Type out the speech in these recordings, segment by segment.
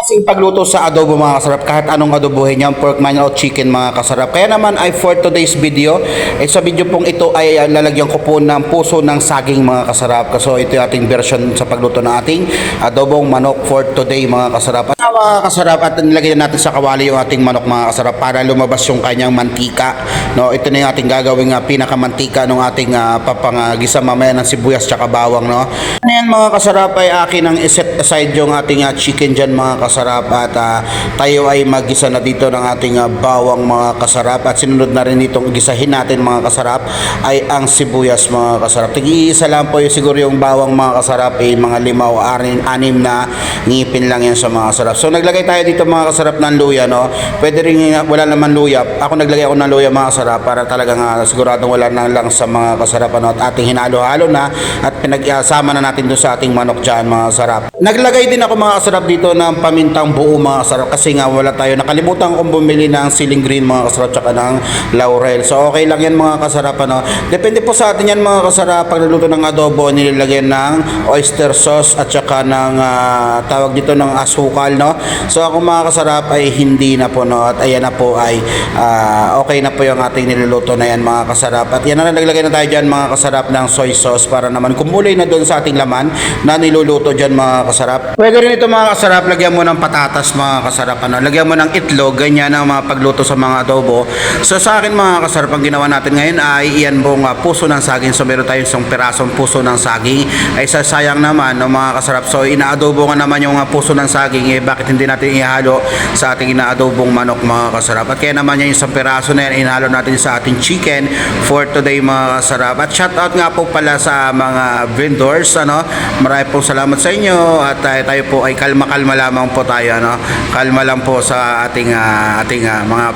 Kasing pagluto sa adobo mga kasarap, kahit anong adobohin niyo, pork man o chicken mga kasarap. Kaya naman ay for today's video, sa video pong ito ay lalagyan ko po ng puso ng saging mga kasarap. So ito yung ating version sa pagluto ng ating adobong manok for today mga kasarap. Mga kasarap, at nilagyan natin sa kawali yung ating manok mga kasarap para lumabas yung kanyang mantika. No, ito na yung ating gagawing pinakamantika ng ating papangagisa mamaya ng sibuyas tsaka bawang. No, yan mga kasarap ay akin ang iset aside yung ating chicken dyan mga kasarap, at tayo ay magisa na dito ng ating bawang mga kasarap, at sinunod na rin itong gisahin natin mga kasarap ay ang sibuyas mga kasarap. Tig-iisa lang po yung siguro yung bawang mga kasarap, mga 5 o 6 na ngipin lang yan sa mga kasarap. So naglagay tayo dito mga kasarap ng luya. No, pwede rin wala naman luya, ako naglagay ako ng luya mga kasarap para talagang siguradong wala na lang sa mga kasarap. At ating hinalo-halo na at pinagsama na natin doon sa ating manok dyan mga kasarap. Naglagay din ako mga kasarap dito ng pamintang buo mga kasarap, kasi nga wala tayo, nakalimutan kong bumili ng siling green mga kasarap tsaka ng laurel. So okay lang yan mga kasarap. Depende po sa atin yan mga kasarap. Pagluluto ng adobo, nilagyan ng oyster sauce at tsaka ng tawag dito ng asukal. No, so ako mga kasarap ay hindi na po. No, at ayan na po ay okay na po yung ating niluluto na yan mga kasarap. At yan na, naglagay na tayo dyan mga kasarap ng soy sauce para naman kumulay na doon sa ating laman na niluluto dyan mga kasarap. Pwede rin ito mga kasarap, lagyan mo ng patatas mga kasarap, lagyan mo ng itlog, ganyan ang mga pagluto sa mga adobo. So sa akin mga kasarap, ang ginawa natin ngayon ay iyan pong puso ng saging. So meron tayong isang pirasong puso ng saging, ay sasayang naman no, mga kasarap. So inaadobo nga naman yung puso ng saging, bakit hindi natin ihalo sa ating inaadobong manok mga kasarap. At kaya naman yung isang piraso na yan, inahalo natin sa ating chicken for today mga kasarap. At shout out nga po pala sa mga vendors, marami pong salamat sa inyo, at tayo po ay kalma-kalma lamang po tayo, kalma lang po sa ating mga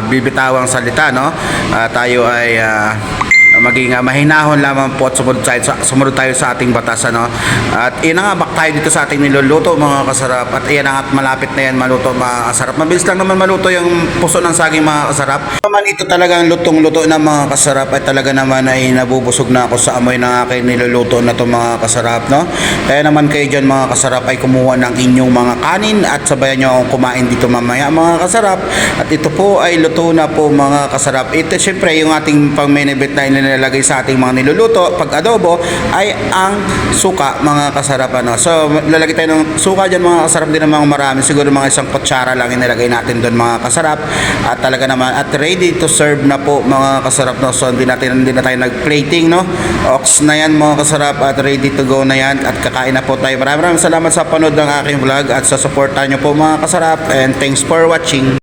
bibitawang salita. Tayo ay maging mahinahon lamang po at sumunod tayo sa ating batas. At inangabak tayo dito sa ating niluluto mga kasarap, at iyan at malapit na yan maluto mga kasarap. Mabilis lang naman maluto yung puso ng saging mga kasarap. Naman ito talagang lutong-luto na mga kasarap, ay talaga naman ay nabubusog na ako sa amoy ng aking niluluto na to mga kasarap. No, kaya naman kayo dyan mga kasarap ay kumuha ng inyong mga kanin at sabayan nyo akong kumain dito mamaya mga kasarap. At ito po ay luto na po mga kasarap. Ito syempre yung ating pang main event na nilalagay sa ating mga niluluto pag adobo ay ang suka mga kasarap. So lalagay tayo ng suka dyan mga kasarap, din naman marami, siguro mga 1 kutsara lang inilagay natin doon mga kasarap. At talaga naman at ready to serve na po mga kasarap. No, so hindi na tayo nag-plating. No, ox na yan mga kasarap, at ready to go na yan, at kakain na po tayo. Maraming salamat sa panood ng aking vlog at sa suporta nyo po mga kasarap, and thanks for watching.